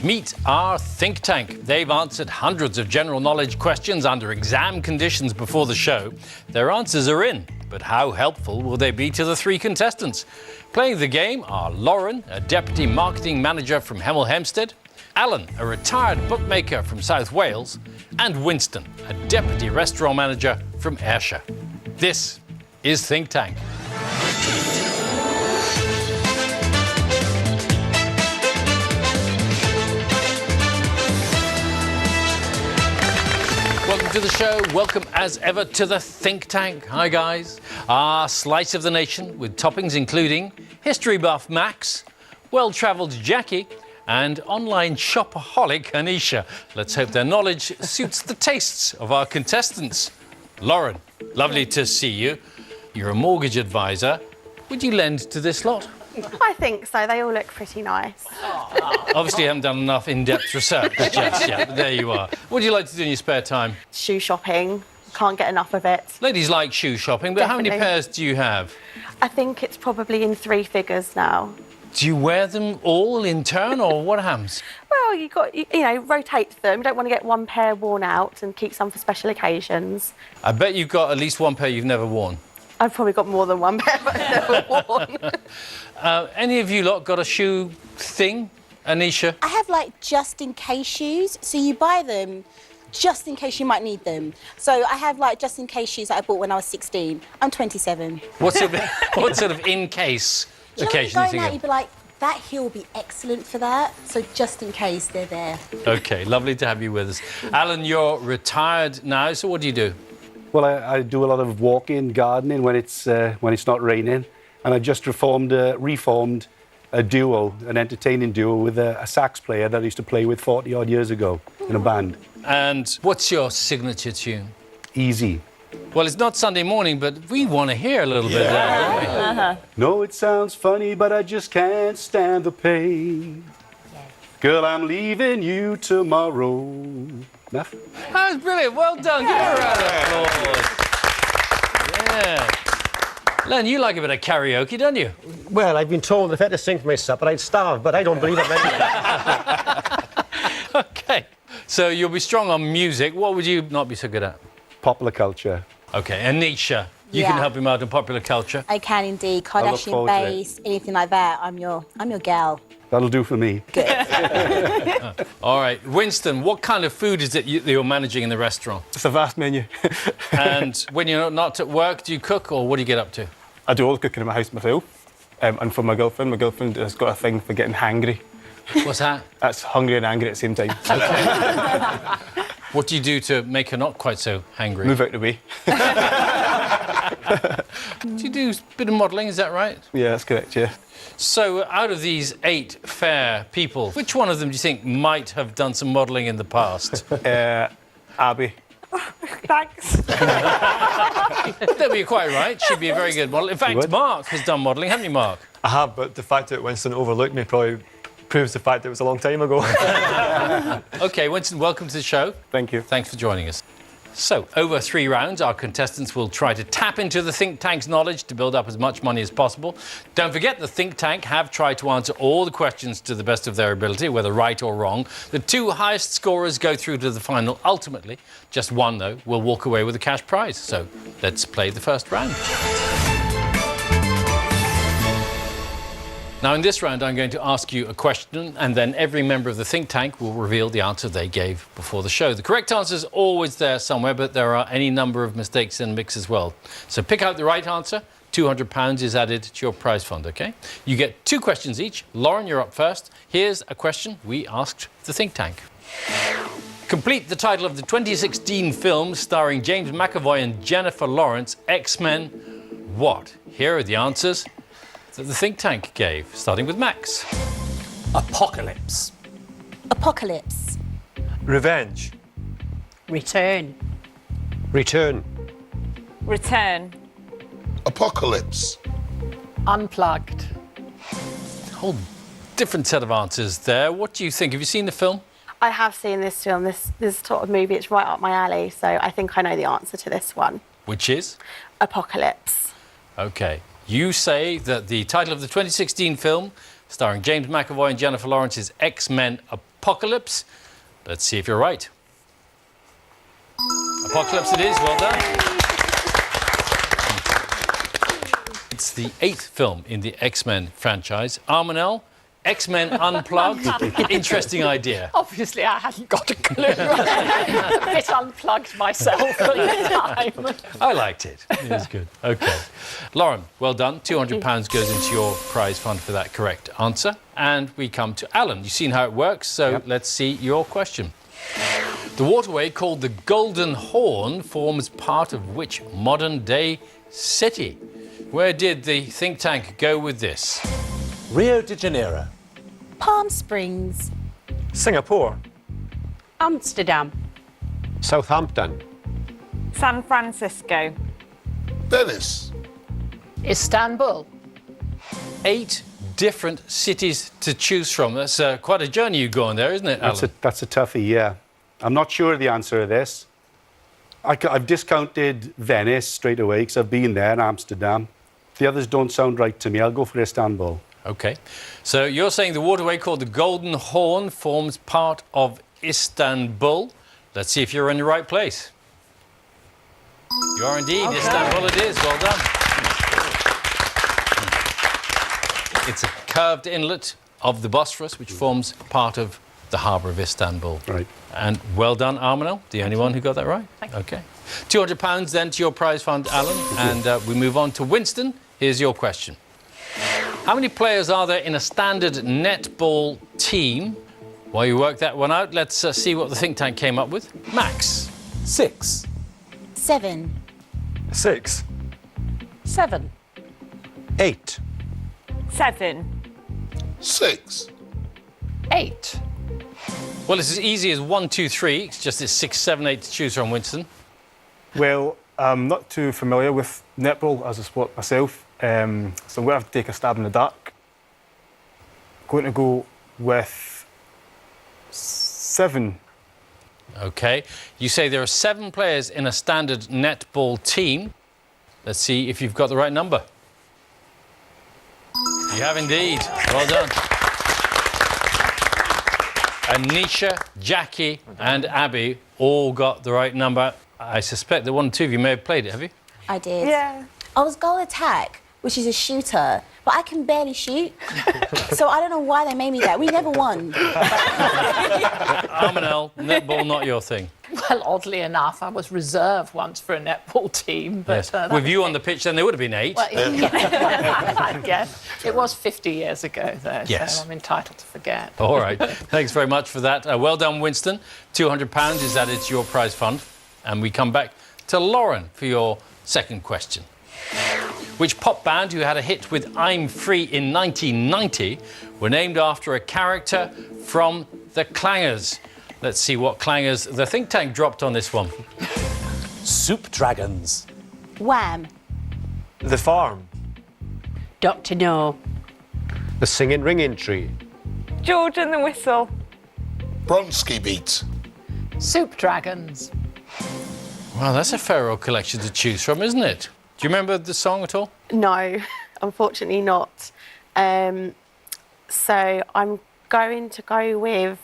Meet our think tank. They've answered hundreds of general knowledge questions under exam conditions before the show. Their answers are in, but how helpful will they be to the three contestants? Playing the game are Lauren, a deputy marketing manager from Hemel Hempstead, Alan, a retired bookmaker from South Wales, and Winston, a deputy restaurant manager from Ayrshire. This is Think Tank. Welcome to the show. Welcome as ever to the Think Tank. Hi guys. Our slice of the nation with toppings including history buff Max, well-travelled Jackie, and online shopaholic Anisha. Let's hope their knowledge suits the tastes of our contestants. Lauren, lovely to see you. You're a mortgage advisor. Would you lend to this lot? I think so. They all look pretty nice. Obviously, you haven't done enough in-depth research just yet, but there you are. What do you like to do in your spare time? Shoe shopping. Can't get enough of it. Ladies like shoe shopping, but Definitely. How many pairs do you have? I think it's probably in 3 figures now. Do you wear them all in turn, or what happens? Well, you know, rotate them. You don't want to get one pair worn out and keep some for special occasions. I bet you've got at least one pair you've never worn. I've probably got more than one pair I've never worn. Any of you lot got a shoe thing? Anisha? I have like just in case shoes, so you buy them just in case you might need them. So I have like just in case shoes that I bought when I was 16. I'm 27. What sort of in case Do you occasion know, you going out, think you'd be like, that heel will be excellent for that. So just in case they're there. of? Okay, lovely to have you with us. Alan, you're retired now, so what do you do? Well, I do a lot of walking, gardening when it's not raining, and I just reformed a duo, an entertaining duo with a sax player that I used to play with 40-odd years ago in a band. And what's your signature tune? Easy. Well, it's not Sunday morning, but we want to hear a little bit of that, don't we? No, it sounds funny, but I just can't stand the pain. Girl, I'm leaving you tomorrow. Enough? That was brilliant. Well done. Give her a round of applause. Yeah. Len, you like a bit of karaoke, don't you? Well, I've been told if I had to sing for myself, I'd starve, but I don't believe it. Okay. So you'll be strong on music. What would you not be so good at? Popular culture. Okay, Anisha, you Yeah. can help him out in popular culture. I can indeed. look Kardashian forward to it. base, anything like that. I'm your gal. That'll do for me. All right, Winston, what kind of food is it that you're managing in the restaurant? It's a vast menu. And when you're not at work, do you cook or what do you get up to? I do all the cooking in my house myself. And for my girlfriend has got a thing for getting hangry. What's that? That's hungry and angry at the same time. What do you do to make her not quite so hangry? Move out the way. Do you do a bit of modelling, is that right? Yeah, that's correct, yeah. So out of these 8 fair people, which one of them do you think might have done some modelling in the past? Abby. Thanks. That'd be quite right. She'd be a very good model. In fact, would. Mark has done modelling, haven't you, Mark? I have, but the fact that Winston overlooked me probably proves the fact that it was a long time ago. OK, Winston, welcome to the show. Thank you. Thanks for joining us. So, over 3 rounds, our contestants will try to tap into the think tank's knowledge to build up as much money as possible. Don't forget, the think tank have tried to answer all the questions to the best of their ability, whether right or wrong. The 2 highest scorers go through to the final ultimately. Just one, though, will walk away with a cash prize. So, let's play the first round. Now, in this round, I'm going to ask you a question, and then every member of the think tank will reveal the answer they gave before the show. The correct answer is always there somewhere, but there are any number of mistakes in the mix as well. So pick out the right answer. £200 is added to your prize fund, OK? You get 2 questions each. Lauren, you're up first. Here's a question we asked the think tank. Complete the title of the 2016 film starring James McAvoy and Jennifer Lawrence, X-Men, what? Here are the answers that the think tank gave, starting with Max. Apocalypse. Apocalypse. Revenge. Return. Return. Return. Apocalypse. Unplugged. Whole different set of answers there. What do you think? Have you seen the film? I have seen this film, this sort of movie. It's right up my alley, so I think I know the answer to this one. Which is? Apocalypse. OK. You say that the title of the 2016 film starring James McAvoy and Jennifer Lawrence is X-Men Apocalypse. Let's see if you're right. Apocalypse it is, well done. It's the 8th film in the X-Men franchise. Armanel, X-Men Unplugged. Interesting idea. Obviously, I hadn't got a clue. A bit unplugged myself at the time. I liked it. It was good. Okay. Lauren, well done. £200 goes into your prize fund for that correct answer. And we come to Alan. You've seen how it works, so let's see your question. The waterway called the Golden Horn forms part of which modern-day city? Where did the think tank go with this? Rio de Janeiro. Palm Springs. Singapore. Amsterdam. Southampton. San Francisco. Venice. Istanbul. 8 different cities to choose from. That's quite a journey you go on there, isn't it, Alan? That's a toughie, yeah. I'm not sure of the answer to this. I've discounted Venice straight away because I've been there, and Amsterdam. The others don't sound right to me. I'll go for Istanbul. Okay. So you're saying the waterway called the Golden Horn forms part of Istanbul. Let's see if you're in the right place. You are indeed. Okay. Istanbul it is. Well done. It's a curved inlet of the Bosphorus, which forms part of the harbour of Istanbul. Right. And well done, Armanel, the only one who got that right. Okay. £200 then to your prize fund, Alan. And we move on to Winston. Here's your question. How many players are there in a standard netball team? While you work that one out, let's see what the think tank came up with. Max. 6. 7. 6. 7. 8. 7. 6. 8. Well, it's as easy as 1, 2, 3. It's just it's 6, 7, 8 to choose from, Winston. Well, I'm not too familiar with netball as a sport myself, so I'm going to have to take a stab in the dark. Going to go with 7. Okay. You say there are 7 players in a standard netball team. Let's see if you've got the right number. You have indeed. Well done. Anisha, Jackie and Abby all got the right number. I suspect that 1 or 2 of you may have played it, have you? I did. Yeah. I was goal attack, which is a shooter, but I can barely shoot. So I don't know why they made me that. We never won. Armanel, netball not your thing. Well, oddly enough, I was reserve once for a netball team. But, Yes. that With was you it. on the pitch, then there would have been 8. Well, yeah, I guess. It was 50 years ago, though, Yes. so I'm entitled to forget. All right. Thanks very much for that. Well done, Winston. £200 is added to your prize fund. And we come back to Lauren for your second question. Which pop band who had a hit with I'm Free in 1990 were named after a character from the Clangers? Let's see what Clangers the think tank dropped on this one. Soup Dragons. Wham. The Farm. Dr. No. The Singing Ringing Tree. George and the Whistle. Bronski Beat. Soup Dragons. Well, that's a fair old collection to choose from, isn't it? Do you remember the song at all? No, unfortunately not. So I'm going to go with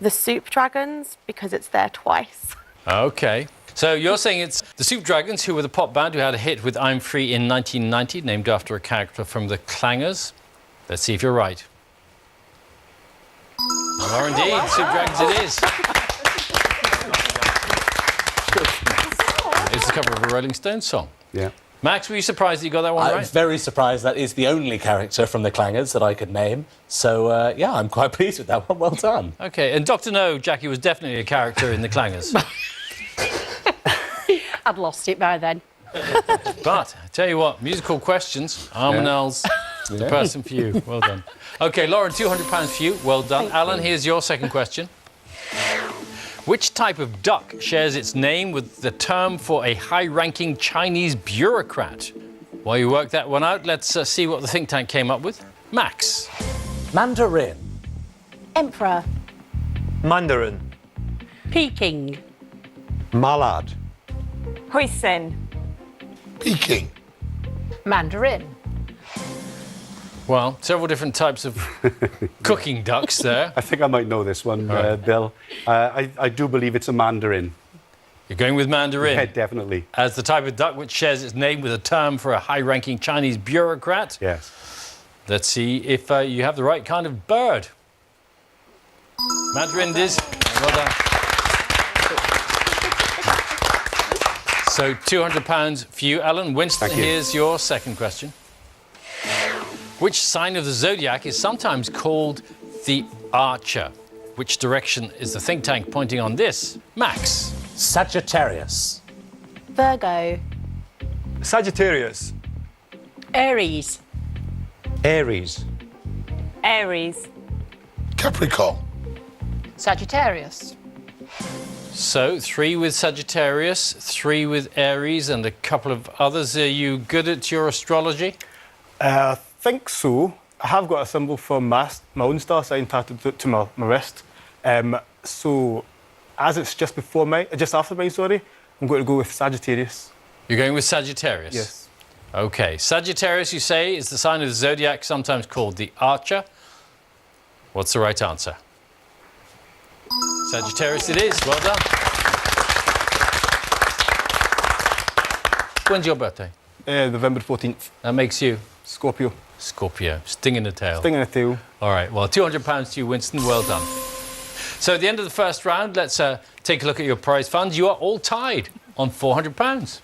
the Soup Dragons because it's there twice. Okay. So you're saying it's the Soup Dragons, who were the pop band who had a hit with I'm Free in 1990, named after a character from the Clangers. Let's see if you're right. You are indeed. Soup Dragons it is. It's the cover of a Rolling Stones song. Yeah. Max, were you surprised that you got that one I'm right? very surprised that is the only character from the Clangers that I could name. So, yeah, I'm quite pleased with that one. Well done. Okay, and Dr. No, Jackie, was definitely a character in the Clangers. I'd lost it by then. But, I tell you what, musical questions, Armanel's the person for you. Well done. Okay, Lauren, £200 for you. Well done. Thank Alan, you. here's your second question. Which type of duck shares its name with the term for a high-ranking Chinese bureaucrat? While you work that one out, let's see what the think tank came up with. Max. Mandarin. Emperor. Mandarin. Peking. Mallard. Huisin. Peking. Mandarin. Well, several different types of cooking ducks there. I think I might know this one, Bill. I do believe it's a mandarin. You're going with mandarin? Yeah, definitely. As the type of duck which shares its name with a term for a high-ranking Chinese bureaucrat. Yes. Let's see if you have the right kind of bird. Mandarin it is. Well done. So £200 for you, Alan. Winston, Thank you. here's your second question. Which sign of the zodiac is sometimes called the Archer? Which direction is the think tank pointing on this? Max. Sagittarius. Virgo. Sagittarius. Aries. Aries. Aries. Capricorn. Sagittarius. So 3 with Sagittarius, 3 with Aries, and a couple of others. Are you good at your astrology? I think so. I have got a symbol for my own star sign tattooed to my wrist. So, as it's just after mine, sorry, I'm going to go with Sagittarius. You're going with Sagittarius? Yes. Okay. Sagittarius, you say, is the sign of the zodiac, sometimes called the Archer. What's the right answer? Sagittarius it is. Well done. When's your birthday? November 14th. That makes you Scorpio. Scorpio. Sting in the tail. Sting in the tail. All right. Well, £200 to you, Winston. Well done. So at the end of the first round, let's take a look at your prize funds. You are all tied on £400.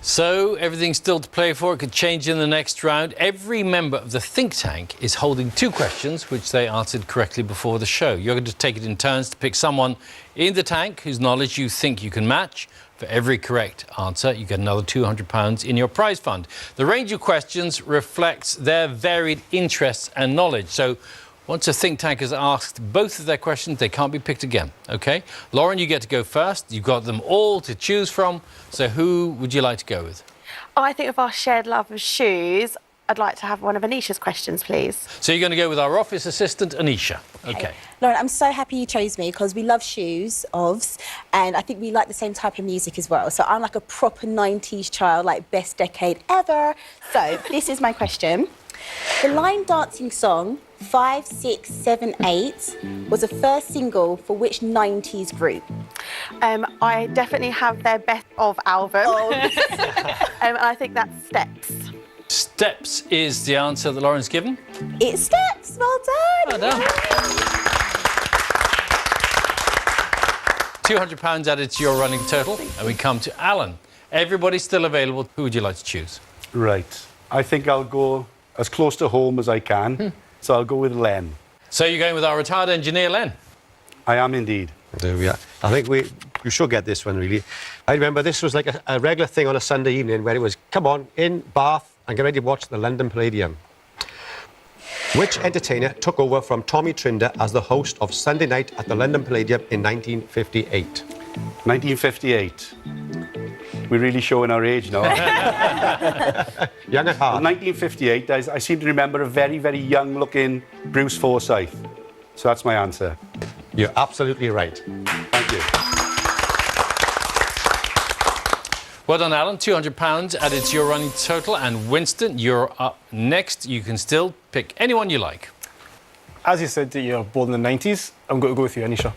So everything's still to play for. It could change in the next round. Every member of the think tank is holding 2 questions which they answered correctly before the show. You're going to take it in turns to pick someone in the tank whose knowledge you think you can match. For every correct answer, you get another £200 in your prize fund. The range of questions reflects their varied interests and knowledge. So once a think tank has asked both of their questions, they can't be picked again, OK? Lauren, you get to go first. You've got them all to choose from. So who would you like to go with? I think with our shared love of shoes, I'd like to have one of Anisha's questions, please. So you're going to go with our office assistant, Anisha. OK. Lauren, I'm so happy you chose me because we love shoes, OVS, and I think we like the same type of music as well. So I'm like a proper 90s child, like best decade ever. So this is my question. The line dancing song 5, 6, 7, 8 was the first single for which 90s group? I definitely have their Best Of album. And I think that's Steps. Steps is the answer that Lauren's given. It's Steps. Well done. Well done. £200 added to your running total. And we come to Alan. Everybody's still available. Who would you like to choose? Right. I think I'll go as close to home as I can. So I'll go with Len. So you're going with our retired engineer, Len? I am indeed. There we are. I think you should get this one, really. I remember this was like a regular thing on a Sunday evening where it was, come on, in Bath and get ready to watch the London Palladium. Which entertainer took over from Tommy Trinder as the host of Sunday Night at the London Palladium in 1958? 1958. We're really showing our age now. Young at heart. 1958, I seem to remember a very, very young-looking Bruce Forsyth. So that's my answer. You're absolutely right. Thank you. Well done, Alan. £200 added to your running total. And Winston, you're up next. You can still pick anyone you like. As you said that you're born in the 90s, I'm going to go with you, Anisha.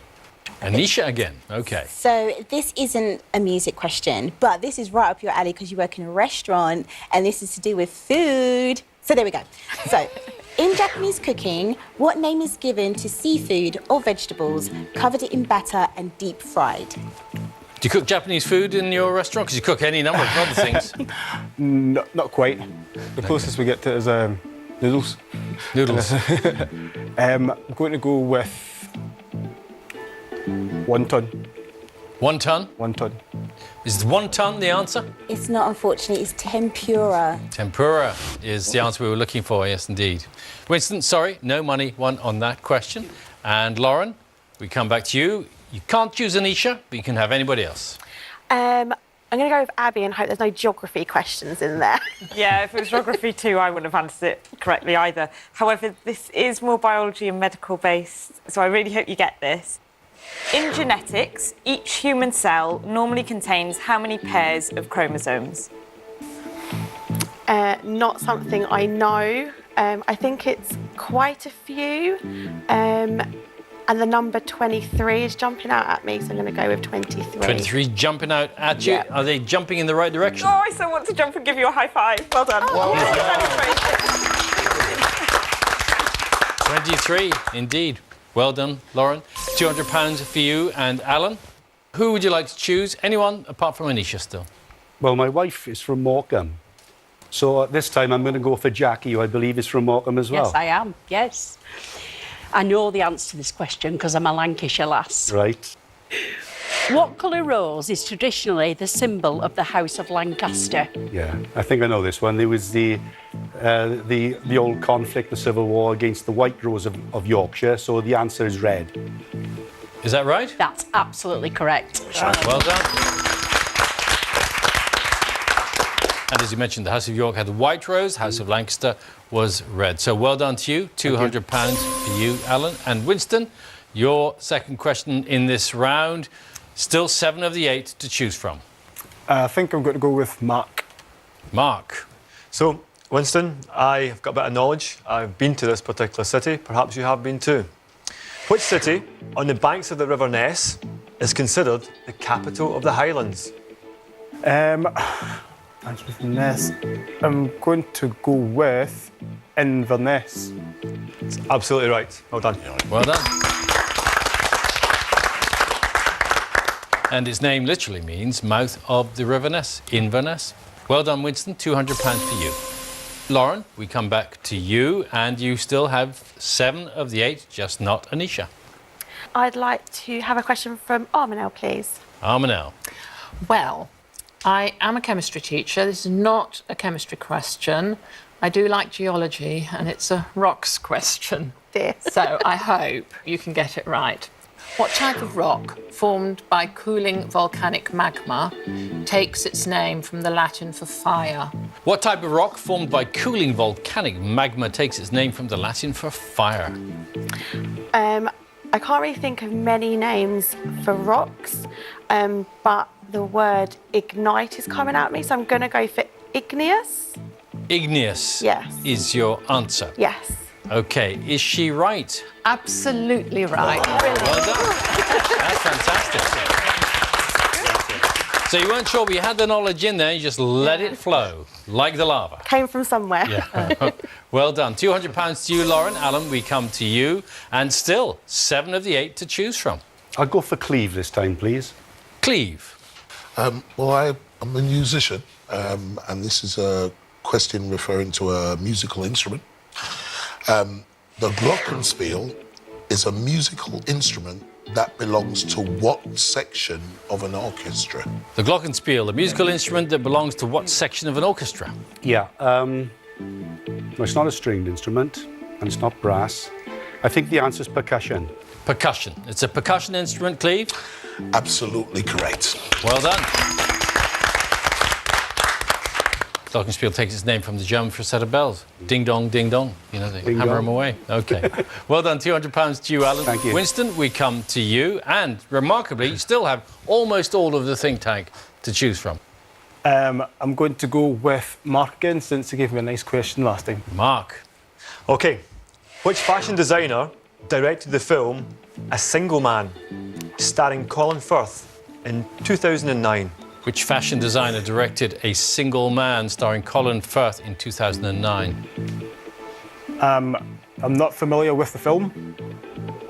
Anisha again. OK. So this isn't a music question, but this is right up your alley because you work in a restaurant and this is to do with food. So there we go. So in Japanese cooking, what name is given to seafood or vegetables covered in batter and deep fried? Do you cook Japanese food in your restaurant? Because you cook any number of other things. Not quite. The closest we get to is noodles. Noodles. I'm going to go with 1 ton. 1 ton? 1 ton. Is 1 ton the answer? It's not, unfortunately. It's tempura. Tempura is the answer we were looking for, yes, indeed. Winston, sorry, no money won on that question. And Lauren, we come back to you. You can't choose Anisha, but you can have anybody else. I'm going to go with Abby and hope there's no geography questions in there. Yeah, if it was geography too, I wouldn't have answered it correctly either. However, this is more biology and medical based, so I really hope you get this. In genetics, each human cell normally contains how many pairs of chromosomes? Not something I know. I think it's quite a few. And the number 23 is jumping out at me, so I'm going to go with 23. 23 jumping out at you. Yeah. Are they jumping in the right direction? Oh, I so want to jump and give you a high five. Well done. Oh, 23, indeed. Well done, Lauren. £200 for you and Alan. Who would you like to choose? Anyone apart from Anisha still? Well, my wife is from Morecambe. So this time I'm going to go for Jackie, who I believe is from Morecambe as well. Yes, I am. Yes. I know the answer to this question because I'm a Lancashire lass. Right. What colour rose is traditionally the symbol of the House of Lancaster? Yeah, I think I know this one. There was the old conflict, the Civil War against the White Rose of Yorkshire, so the answer is red. Is that right? That's absolutely correct. Well done. And as you mentioned, the House of York had the white rose, House of Lancaster was red. So well done to you. £200 for you, Alan. And Winston, your second question in this round. Still 7 of the 8 to choose from. I think I'm going to go with Mark. Mark. So, Winston, I have got a bit of knowledge. I've been to this particular city. Perhaps you have been too. Which city on the banks of the River Ness is considered the capital of the Highlands? That's with Ness. I'm going to go with Inverness. It's absolutely right. Well done. Well done. And its name literally means mouth of the River Ness, Inverness. Well done, Winston. £200 for you. Lauren, we come back to you, and you still have 7 of the 8, just not Anisha. I'd like to have a question from Armanel, please. Armanel. Well, I am a chemistry teacher. This is not a chemistry question. I do like geology, and it's a rocks question. Dear. So I hope you can get it right. What type of rock, formed by cooling volcanic magma, takes its name from the Latin for fire? What type of rock formed by cooling volcanic magma takes its name from the Latin for fire? I can't really think of many names for rocks, but the word ignite is coming at me, so I'm going to go for igneous. Igneous. Yes. Is your answer? Yes. OK, is she right? Absolutely right. Well done. That's fantastic. So you weren't sure, but you had the knowledge in there, you just let it flow, like the lava. Came from somewhere. Yeah. Well done. £200 to you, Lauren. Alan, we come to you. And still, 7 of the 8 to choose from. I'll go for Cleve this time, please. Cleve. Well, I'm a musician, and this is a question referring to a musical instrument. The glockenspiel is a musical instrument that belongs to what section of an orchestra? The glockenspiel, a musical instrument that belongs to what section of an orchestra? Yeah, well, it's not a stringed instrument, and it's not brass. I think the answer is percussion. Percussion. It's a percussion instrument, Cleve? Absolutely correct. Well done. Glockenspiel takes its name from the German for a set of bells. Ding dong, ding dong. You know, they Ding hammer dong. them away. OK. Well done, £200 to you, Alan. Thank you. Winston, we come to you. And remarkably, you still have almost all of the think tank to choose from. I'm going to go with Mark again, since he gave me a nice question last time. Mark. OK. Which fashion designer directed the film A Single Man, starring Colin Firth in 2009? Which fashion designer directed A Single Man starring Colin Firth in 2009? I'm not familiar with the film.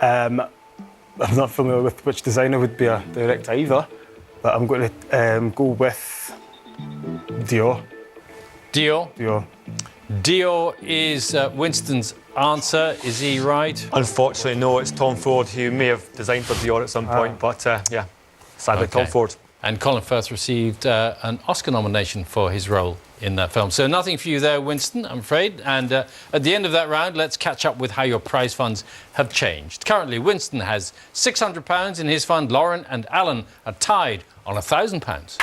I'm not familiar with which designer would be a director either, but I'm going to go with Dior. Dior. Dior. Dior is Winston's answer. Is he right? Unfortunately, no, it's Tom Ford, who may have designed for Dior at some point, but yeah, sadly, Okay. Tom Ford. And Colin Firth received an Oscar nomination for his role in that film. So nothing for you there, Winston, I'm afraid. And at the end of that round, let's catch up with how your prize funds have changed. Currently, Winston has £600 in his fund. Lauren and Alan are tied on £1,000.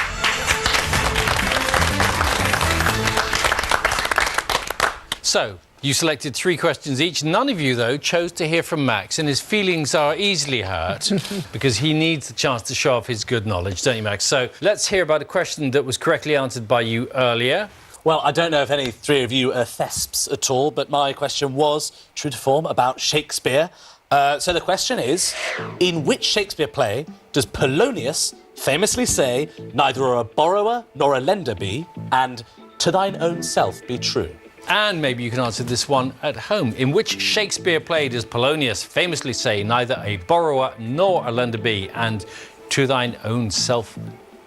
So, You selected 3 questions each. None of you, though, chose to hear from Max, and his feelings are easily hurt because he needs the chance to show off his good knowledge, don't you, Max? So let's hear about a question that was correctly answered by you earlier. Well, I don't know if any 3 of you are thesps at all, but my question was, true to form, about Shakespeare. So the question is, in which Shakespeare play does Polonius famously say, neither are a borrower nor a lender be, and to thine own self be true? And maybe you can answer this one at home. In which Shakespeare play does Polonius famously say, neither a borrower nor a lender be, and to thine own self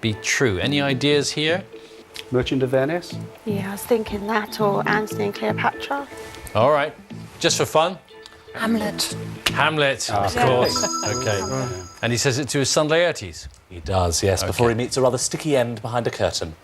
be true? Any ideas here? Merchant of Venice? Yeah, I was thinking that, or Antony and Cleopatra. All right, just for fun. Hamlet. Hamlet, of course. OK. And he says it to his son Laertes. He does, yes, before he meets a rather sticky end behind a curtain.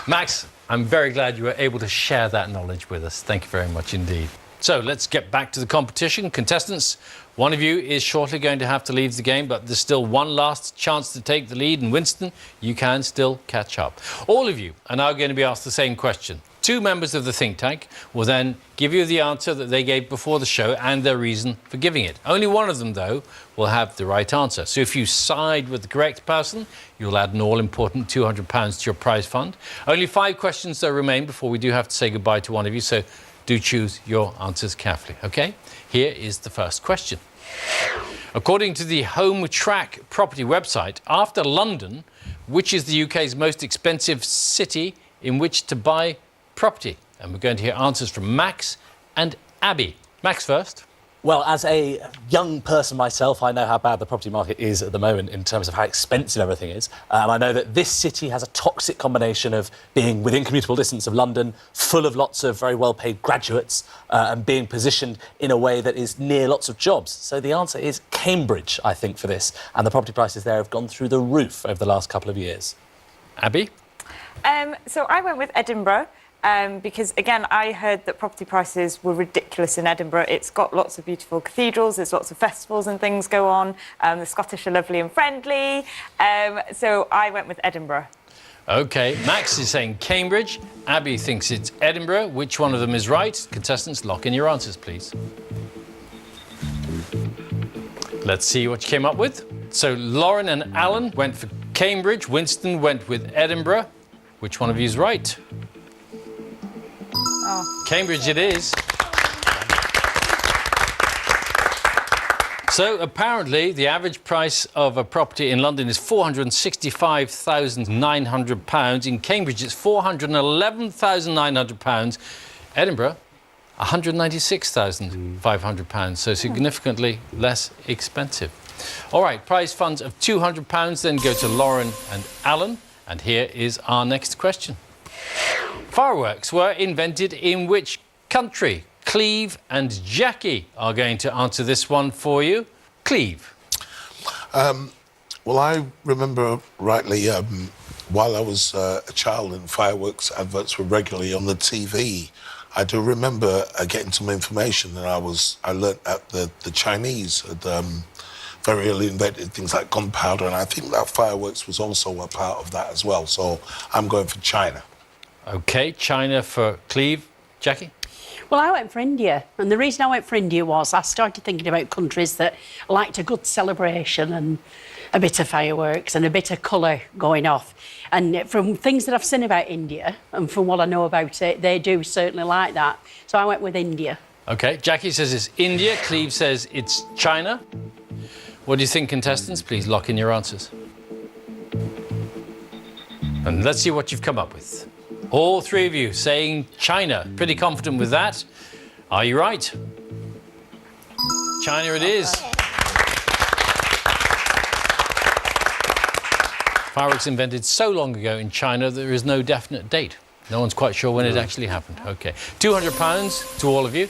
Max, I'm very glad you were able to share that knowledge with us. Thank you very much indeed. So let's get back to the competition. Contestants, one of you is shortly going to have to leave the game, but there's still one last chance to take the lead. And Winston, you can still catch up. All of you are now going to be asked the same question. 2 members of the think tank will then give you the answer that they gave before the show and their reason for giving it. Only one of them, though, will have the right answer. So if you side with the correct person, you'll add an all-important £200 to your prize fund. Only 5 questions, though, remain before we do have to say goodbye to one of you, so do choose your answers carefully, OK? Here is the first question. According to the Home Track property website, after London, which is the UK's most expensive city in which to buy property? And we're going to hear answers from Max and Abby. Max first. Well, as a young person myself, I know how bad the property market is at the moment in terms of how expensive everything is. And I know that this city has a toxic combination of being within commutable distance of London, full of lots of very well-paid graduates, and being positioned in a way that is near lots of jobs. So the answer is Cambridge, I think, for this. And the property prices there have gone through the roof over the last couple of years. Abby? So I went with Edinburgh. Because, again, I heard that property prices were ridiculous in Edinburgh. It's got lots of beautiful cathedrals, there's lots of festivals and things go on. The Scottish are lovely and friendly. So I went with Edinburgh. OK, Max is saying Cambridge. Abby thinks it's Edinburgh. Which one of them is right? Contestants, lock in your answers, please. Let's see what you came up with. So Lauren and Alan went for Cambridge. Winston went with Edinburgh. Which one of you is right? Oh. Cambridge it is. So apparently the average price of a property in London is £465,900. In Cambridge it's £411,900. Edinburgh, £196,500. So significantly less expensive. All right, prize funds of £200 then go to Lauren and Alan. And here is our next question. Fireworks were invented in which country? Cleve and Jackie are going to answer this one for you. Cleve. Well, I remember rightly, while I was a child and fireworks adverts were regularly on the TV, I do remember getting some information that I learnt that the Chinese had very early invented things like gunpowder, and I think that fireworks was also a part of that as well. So I'm going for China. OK, China for Cleve. Jackie? Well, I went for India, and the reason I went for India was I started thinking about countries that liked a good celebration and a bit of fireworks and a bit of colour going off. And from things that I've seen about India and from what I know about it, they do certainly like that. So I went with India. OK, Jackie says it's India. Cleve says it's China. What do you think, contestants? Please lock in your answers. And let's see what you've come up with. All 3 of you saying China. Pretty confident with that. Are you right? China it is. Fireworks invented so long ago in China that there is no definite date. No one's quite sure when it actually happened. OK, £200 to all of you.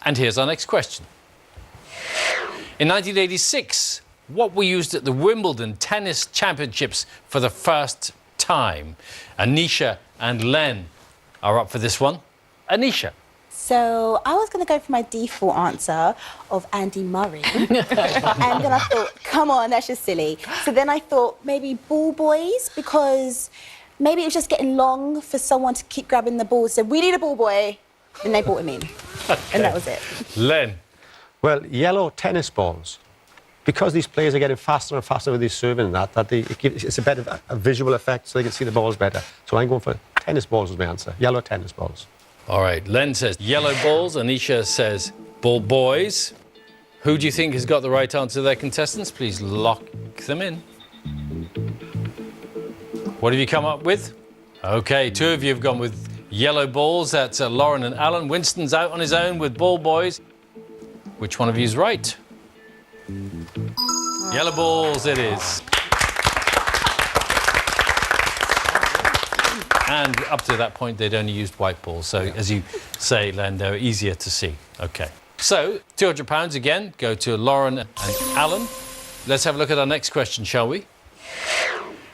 And here's our next question. In 1986, what were used at the Wimbledon Tennis Championships for the first time? Anisha and Len are up for this one. Anisha. So I was going to go for my default answer of Andy Murray. And then I thought, come on, that's just silly. So then I thought maybe ball boys, because maybe it was just getting long for someone to keep grabbing the ball. So we need a ball boy. Then they brought him in. And that was it. Len. Well, yellow tennis balls. Because these players are getting faster and faster with their serving and it's a better a visual effect so they can see the balls better. So I'm going for tennis balls as my answer. Yellow tennis balls. All right, Len says yellow balls. Anisha says ball boys. Who do you think has got the right answer there, contestants? Please lock them in. What have you come up with? OK, two of you have gone with yellow balls. That's Lauren and Alan. Winston's out on his own with ball boys. Which one of you is right? Yellow balls it is. And up to that point, they'd only used white balls. So, as you say, Len, they were easier to see. OK. So, £200 again go to Lauren and Alan. Let's have a look at our next question, shall we?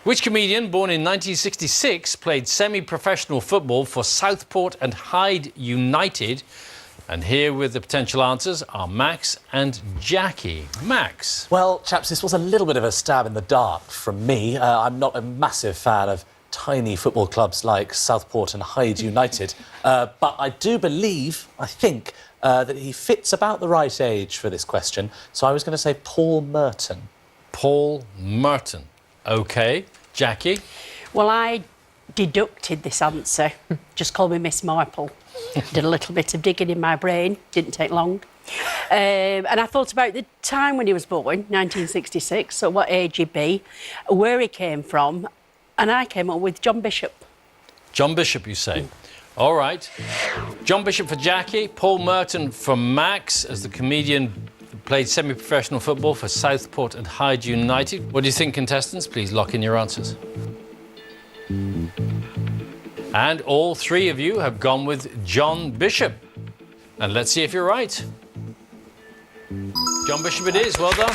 Which comedian, born in 1966, played semi-professional football for Southport and Hyde United? And here with the potential answers are Max and Jackie. Max. Well, chaps, this was a little bit of a stab in the dark from me. I'm not a massive fan of tiny football clubs like Southport and Hyde United, but I do believe, I think, that he fits about the right age for this question. So I was going to say Paul Merton. Paul Merton. OK. Jackie? Well, I deducted this answer. Just call me Miss Marple. Did a little bit of digging in my brain. Didn't take long. And I thought about the time when he was born, 1966, so what age he'd be, where he came from, and I came up with John Bishop. John Bishop, you say? All right. John Bishop for Jackie, Paul Merton for Max, as the comedian played semi-professional football for Southport and Hyde United. What do you think, contestants? Please lock in your answers. And all three of you have gone with John Bishop. And let's see if you're right. John Bishop it is. Well done.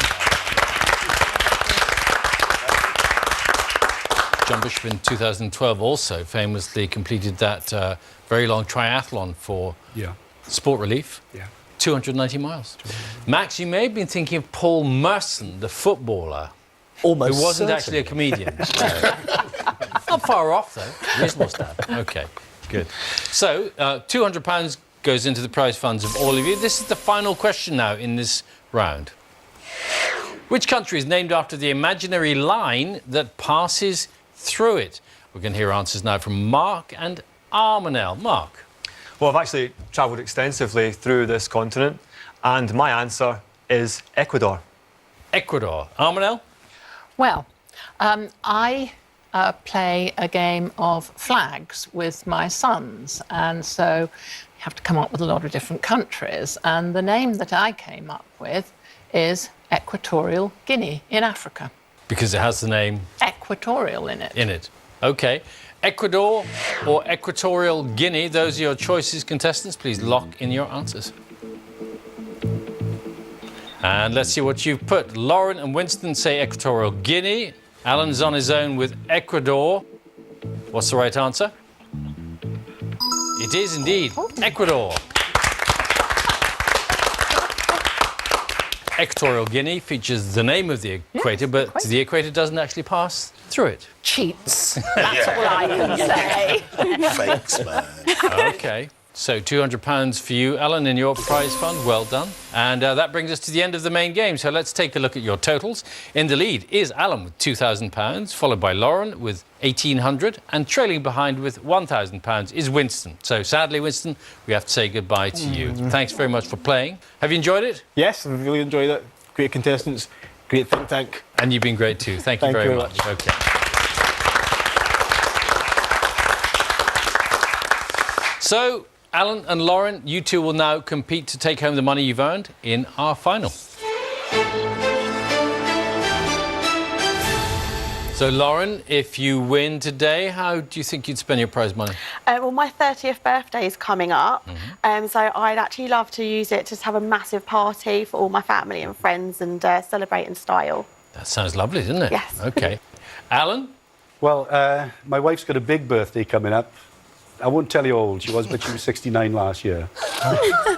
John Bishop in 2012 also famously completed that very long triathlon for Sport Relief. 290 miles. Max, you may have been thinking of Paul Merson, the footballer. Almost who wasn't certainly. actually a comedian. Not far off, though. Reasonable stab. OK, good. So, £200 goes into the prize funds of all of you. This is the final question now in this round. Which country is named after the imaginary line that passes through it? We're going to hear answers now from Mark and Armanel. Mark. Well, I've actually travelled extensively through this continent, and my answer is Ecuador. Ecuador. Armanel? Well, I play a game of flags with my sons, and so you have to come up with a lot of different countries. And the name that I came up with is Equatorial Guinea in Africa. Because it has the name... Equatorial in it. In it. OK. Ecuador or Equatorial Guinea, those are your choices, contestants. Please lock in your answers. And let's see what you've put. Lauren and Winston say Equatorial Guinea. Alan's on his own with Ecuador. What's the right answer? It is indeed Ecuador. Equatorial Guinea features the name of the equator, but the equator doesn't actually pass through it. Cheats. That's all I can say. Thanks, man. OK. So £200 for you, Alan, in your prize fund. Well done. And that brings us to the end of the main game. So let's take a look at your totals. In the lead is Alan with £2,000, followed by Lauren with £1,800, and trailing behind with £1,000 is Winston. So sadly, Winston, we have to say goodbye to you. Thanks very much for playing. Have you enjoyed it? Yes, I've really enjoyed it. Great contestants, great think tank. And you've been great too. Thank you very much. OK. So, Alan and Lauren, you two will now compete to take home the money you've earned in our final. So, Lauren, if you win today, how do you think you'd spend your prize money? Well, my 30th birthday is coming up, so I'd actually love to use it to just have a massive party for all my family and friends and celebrate in style. That sounds lovely, doesn't it? Yes. OK. Alan? Well, my wife's got a big birthday coming up. I won't tell you how old she was, but she was 69 last year.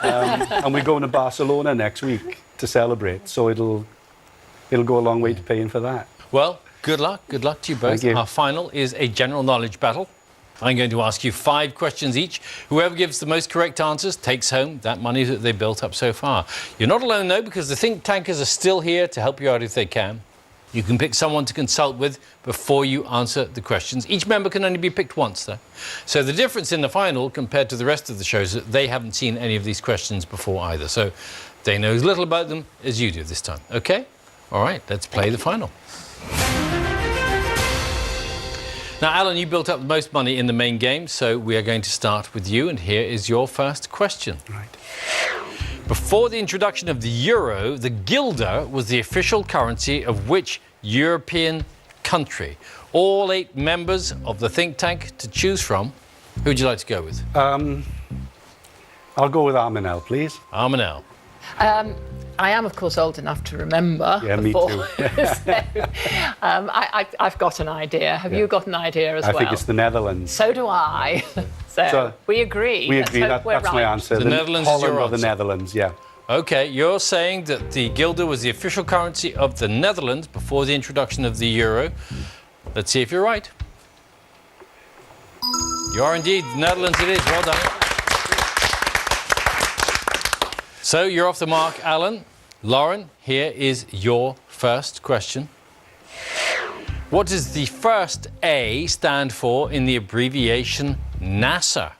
And we're going to Barcelona next week to celebrate, so it'll go a long way to paying for that. Well, good luck. Good luck to you both. Thank you. Our final is a general knowledge battle. I'm going to ask you 5 questions each. Whoever gives the most correct answers takes home that money that they built up so far. You're not alone, though, because the think tankers are still here to help you out if they can. You can pick someone to consult with before you answer the questions. Each member can only be picked once, though. So the difference in the final compared to the rest of the show is that they haven't seen any of these questions before either. So they know as little about them as you do this time. OK? All right, let's play the final. Now, Alan, you built up the most money in the main game, so we are going to start with you, and here is your first question. Right. Before the introduction of the euro, the guilder was the official currency of which European country? All 8 members of the think tank to choose from. Who would you like to go with? I'll go with Armanel, please. Armanel. I am, of course, old enough to remember. Yeah, me before. too. So, I've got an idea. Have you got an idea as well? I think it's the Netherlands. So do I. So we agree. We Let's agree. hope we're That's my right. answer. The Netherlands is Holland your or the answer. Netherlands, yeah. OK, you're saying that the guilder was the official currency of the Netherlands before the introduction of the euro. Let's see if you're right. You are indeed. The Netherlands it is. Well done. So you're off the mark, Alan. Lauren, here is your first question. What does the first A stand for in the abbreviation NASA?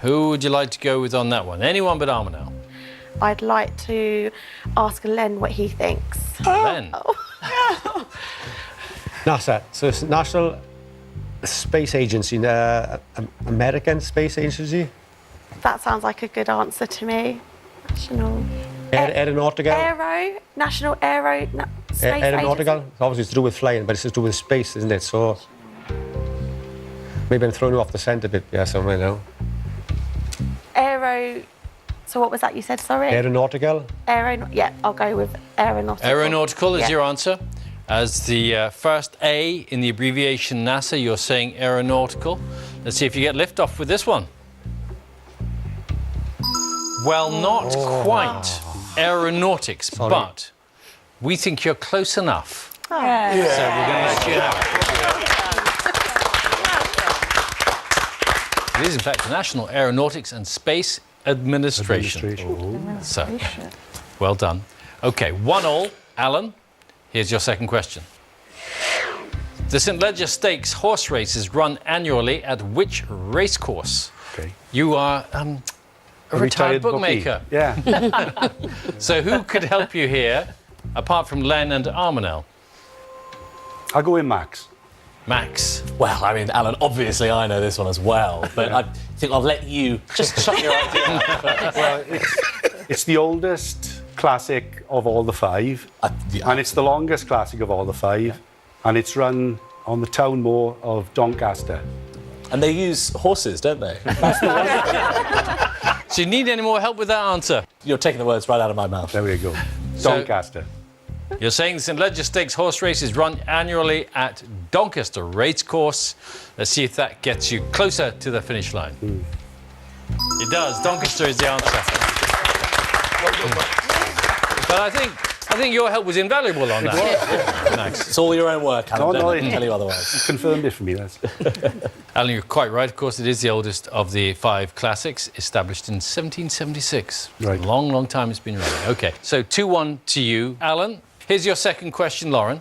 Who would you like to go with on that one? Anyone but Armanel. I'd like to ask Len what he thinks. Len. NASA. So it's National Space Agency, American Space Agency. That sounds like a good answer to me. National... Aeronautical. National Aero... Space Aeronautical. Agency. It's obviously to do with flying, but it's to do with space, isn't it? So maybe I'm throwing you off the scent a bit, yeah, somewhere now. Aero... So what was that you said, sorry? Aeronautical. Yeah, I'll go with aeronautical. Aeronautical is Yeah. your answer. As the first A in the abbreviation NASA, you're saying aeronautical. Let's see if you get liftoff with this one. Well, not quite aeronautics, but we think you're close enough. So we're going to let you have it. It is, in fact, the National Aeronautics and Space Administration. So, well done. OK, 1-1. Alan, here's your second question. The St Leger Stakes horse races run annually at which racecourse? Okay. You are a retired bookmaker. bookie. Yeah. So who could help you here, apart from Len and Armanel? I'll go with Max. Max. Well, I mean, Alan, obviously I know this one as well, but I think I'll let you just chuck your idea out. Well, it's the oldest classic of all the 5, and it's the longest classic of all the 5, and it's run on the town moor of Doncaster. And they use horses, don't they? So you need any more help with that answer? You're taking the words right out of my mouth. There we go. So- Doncaster. You're saying the St Leger Stakes horse races run annually at Doncaster Racecourse. Let's see if that gets you closer to the finish line. It does. Doncaster is the answer. But I think your help was invaluable on that. Max. It's all your own work, Alan. No, Don't no, let me tell you otherwise. Confirmed it for me. That's Alan, you're quite right. Of course, it is the oldest of the 5 classics, established in 1776. Right. A long, long time it's been running. OK, so 2-1 to you, Alan. Here's your second question, Lauren.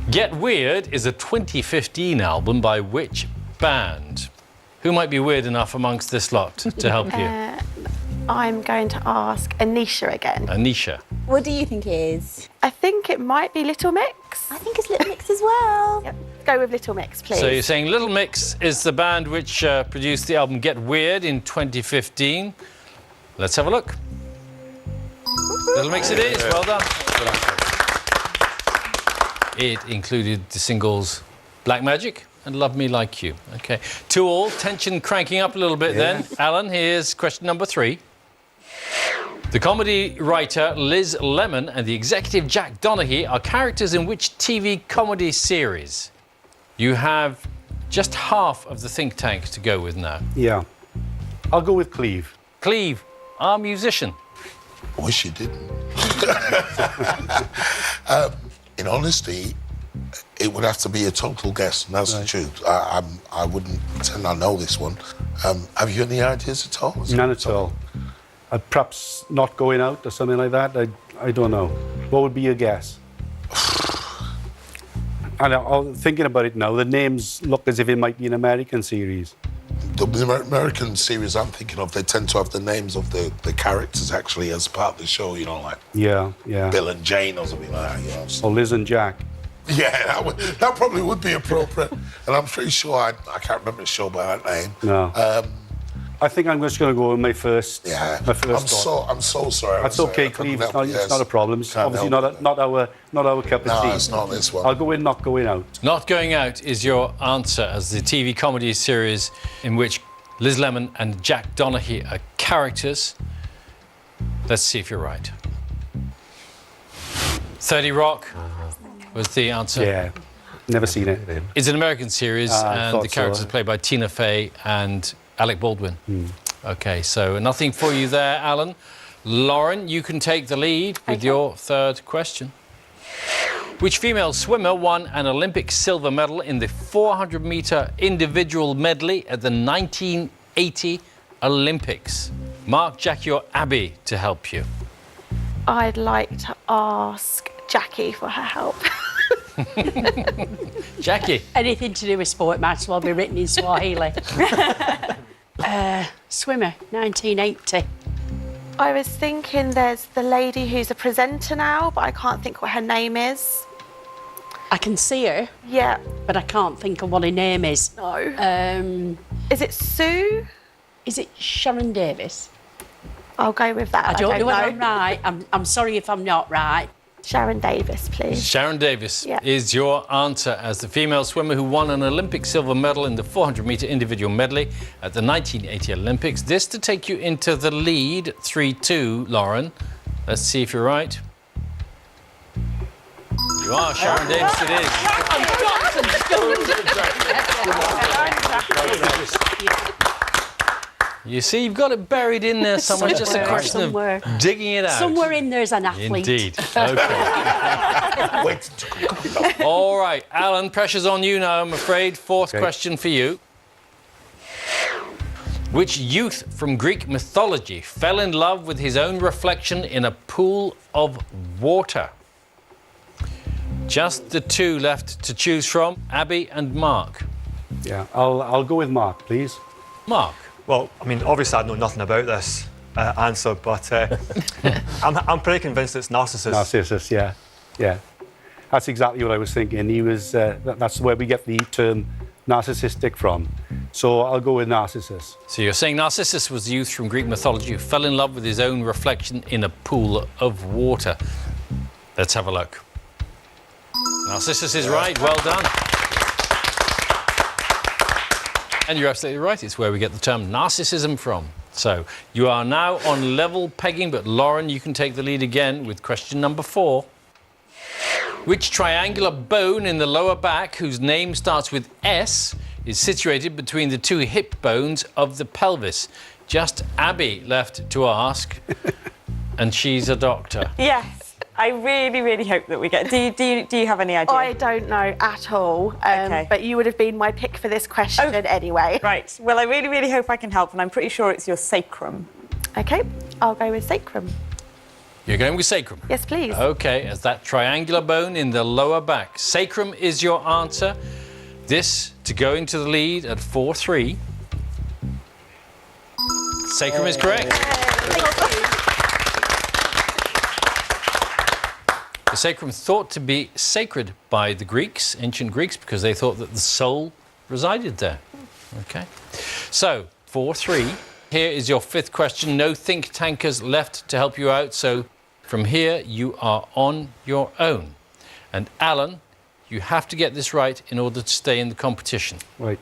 Get Weird is a 2015 album by which band? Who might be weird enough amongst this lot to help you? I'm going to ask Anisha again. Anisha. What do you think it is? I think it might be Little Mix. I think it's Little Mix as well. Yep. Go with Little Mix, please. So you're saying Little Mix is the band which produced the album Get Weird in 2015. Let's have a look. Little Mix it is. Well done. It included the singles Black Magic and Love Me Like You. OK. 2-2. Tension cranking up a little bit then. Alan, here's question number 3. The comedy writer Liz Lemon and the executive Jack Donaghy are characters in which TV comedy series? You have just half of the think tank to go with now. yeah. I'll go with Cleve. Cleve, our musician. Wish you didn't. In honesty, it would have to be a total guess, and that's the truth. I wouldn't pretend I know this one. Have you any ideas at all? None at all. Perhaps not going out or something like that. I don't know. What would be your guess? And I'm thinking about it now, the names look as if it might be an American series. The American series I'm thinking of, they tend to have the names of the characters actually as part of the show, you know, like Yeah. Bill and Jane or something like that, you know. Or Liz and Jack. Yeah, that probably would be appropriate. And I'm pretty sure I can't remember the show by that name. No. I think I'm just going to go with my first. Yeah. My first thought. I'm so sorry. That's okay, Cleve. It's not a problem. It's obviously not our cup of tea. No, it's not this one. I'll go with Not Going Out. Not Going Out is your answer as the TV comedy series in which Liz Lemon and Jack Donaghy are characters. Let's see if you're right. 30 Rock was the answer. Yeah, never seen it. It's an American series, and the characters are played by Tina Fey and Alec Baldwin. Okay, so nothing for you there, Alan. Lauren, you can take the lead with your third question. Which female swimmer won an Olympic silver medal in the 400-metre individual medley at the 1980 Olympics? Mark, Jackie or Abby to help you? I'd like to ask Jackie for her help. Jackie. Anything to do with sport might as well be written in Swahili. Swimmer, 1980. I was thinking there's the lady who's a presenter now, but I can't think what her name is. I can see her. Yeah. But I can't think of what her name is. No. Is it Sue? Is it Sharon Davis? I'll go with that. I don't know whether I'm right. I'm sorry if I'm not right. Sharon Davis, please. Sharon Davis Yeah. is your answer as the female swimmer who won an Olympic silver medal in the 400-metre individual medley at the 1980 Olympics. This to take you into the lead, 3-2, Lauren. Let's see if you're right. You are, Sharon Davis it is. You see, you've got it buried in there somewhere. It's just a question of digging it out. Somewhere in there's an athlete. Indeed. Okay. All right, Alan, pressure's on you now, I'm afraid. Fourth question for you. Which youth from Greek mythology fell in love with his own reflection in a pool of water? Just the two left to choose from, Abby and Mark. Yeah, I'll go with Mark, please. Mark. Well, I mean, obviously I know nothing about this answer, but I'm pretty convinced it's Narcissus. Narcissus, yeah. Yeah. That's exactly what I was thinking. He was, that's where we get the term narcissistic from. So I'll go with Narcissus. So you're saying Narcissus was the youth from Greek mythology who fell in love with his own reflection in a pool of water. Let's have a look. Narcissus is right, well done. And you're absolutely right, it's where we get the term narcissism from. So you are now on level pegging, but Lauren, you can take the lead again with question number 4. Which triangular bone in the lower back, whose name starts with S, is situated between the two hip bones of the pelvis? Just Abby left to ask, and she's a doctor. Yes. I really, really hope that we get. Do you have any idea? I don't know at all. Okay. But you would have been my pick for this question anyway. Right. Well, I really, really hope I can help, and I'm pretty sure it's your sacrum. Okay, I'll go with sacrum. You're going with sacrum? Yes, please. Okay, as that triangular bone in the lower back. Sacrum is your answer. This to go into the lead at 4-3. Sacrum is correct. The sacrum thought to be sacred by the Greeks, ancient Greeks, because they thought that the soul resided there. Okay. So, 4-3. Here is your fifth question. No think tankers left to help you out, so from here you are on your own. And Alan, you have to get this right in order to stay in the competition. Right.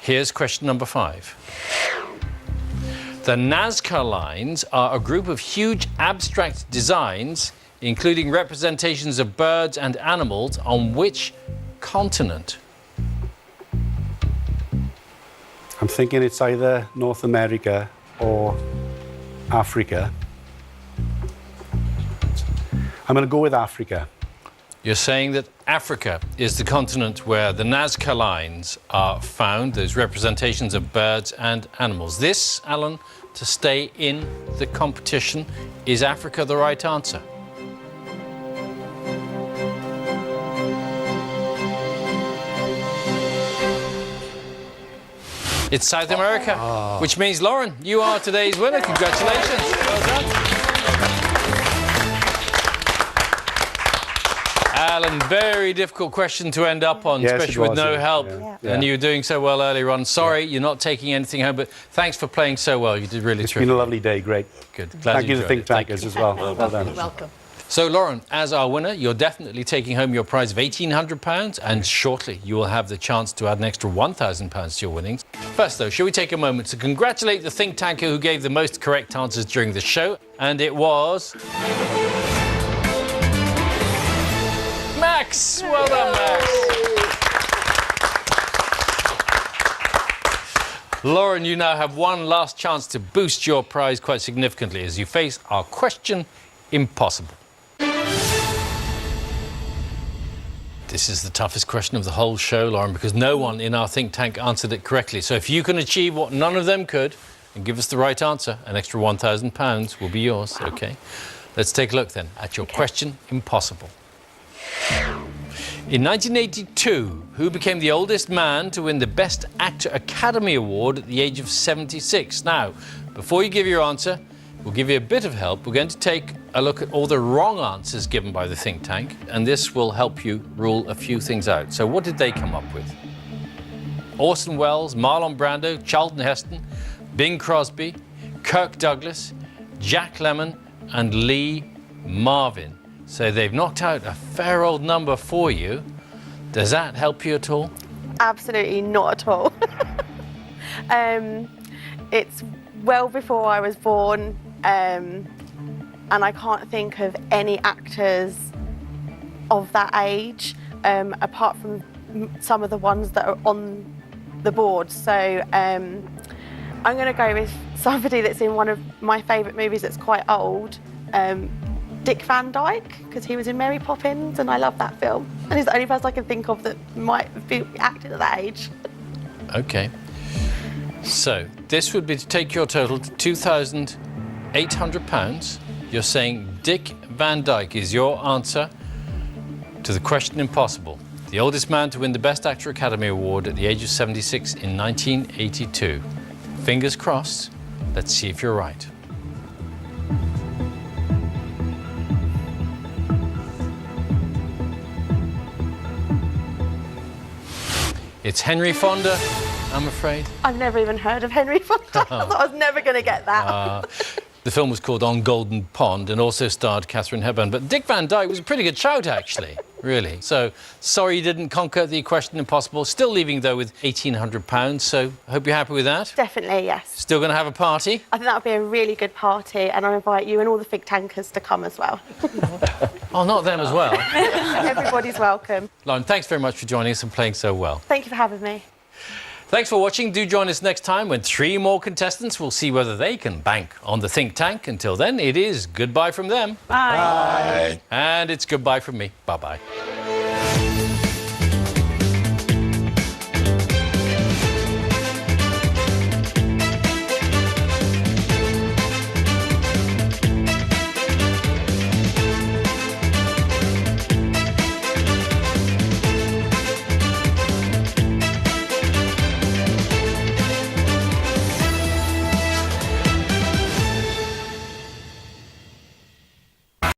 Here's question number 5. The Nazca lines are a group of huge abstract designs including representations of birds and animals on which continent? I'm thinking it's either North America or Africa. I'm going to go with Africa. You're saying that Africa is the continent where the Nazca lines are found, those representations of birds and animals. This, Alan, to stay in the competition, is Africa the right answer? It's South America, which means, Lauren, you are today's winner. Congratulations. Well done. Alan, very difficult question to end up on, Yes, especially it with no was, help. yeah. And you were doing so well earlier on. Sorry, you're not taking anything home, but thanks for playing so well. You did really It's terrific. been a lovely day, great. Good. Glad Thank you to enjoyed Think it. Thank Tankers you. as well. Well done. You're welcome. So, Lauren, as our winner, you're definitely taking home your prize of £1,800, and shortly you will have the chance to add an extra £1,000 to your winnings. First, though, shall we take a moment to congratulate the think tanker who gave the most correct answers during the show? And it was... Max! Well done, Max. Lauren, you now have one last chance to boost your prize quite significantly as you face our question impossible. This is the toughest question of the whole show, Lauren, because no one in our think tank answered it correctly. So if you can achieve what none of them could and give us the right answer, an extra £1,000 will be yours, OK? Let's take a look then at your question impossible. In 1982, who became the oldest man to win the Best Actor Academy Award at the age of 76? Now, before you give your answer, we'll give you a bit of help. We're going to take a look at all the wrong answers given by the think tank, and this will help you rule a few things out. So what did they come up with? Orson Welles, Marlon Brando, Charlton Heston, Bing Crosby, Kirk Douglas, Jack Lemmon, and Lee Marvin. So they've knocked out a fair old number for you. Does that help you at all? Absolutely not at all. It's well before I was born, and I can't think of any actors of that age, apart from some of the ones that are on the board. So I'm going to go with somebody that's in one of my favourite movies that's quite old, Dick Van Dyke, because he was in Mary Poppins and I love that film. And he's the only person I can think of that might be acting at that age. OK. So this would be to take your total to £2,800. You're saying Dick Van Dyke is your answer to the question impossible. The oldest man to win the Best Actor Academy Award at the age of 76 in 1982. Fingers crossed. Let's see if you're right. It's Henry Fonda, I'm afraid. I've never even heard of Henry Fonda. I thought I was never going to get that. The film was called On Golden Pond and also starred Katharine Hepburn. But Dick Van Dyke was a pretty good shout, actually, really. So, sorry you didn't conquer the question impossible. Still leaving, though, with £1,800. So, hope you're happy with that. Definitely, yes. Still going to have a party? I think that would be a really good party, and I invite you and all the think tankers to come as well. Oh, not them as well. Everybody's welcome. Lauren, thanks very much for joining us and playing so well. Thank you for having me. Thanks for watching. Do join us next time when 3 more contestants will see whether they can bank on the think tank. Until then, it is goodbye from them. Bye. And it's goodbye from me. Bye-bye.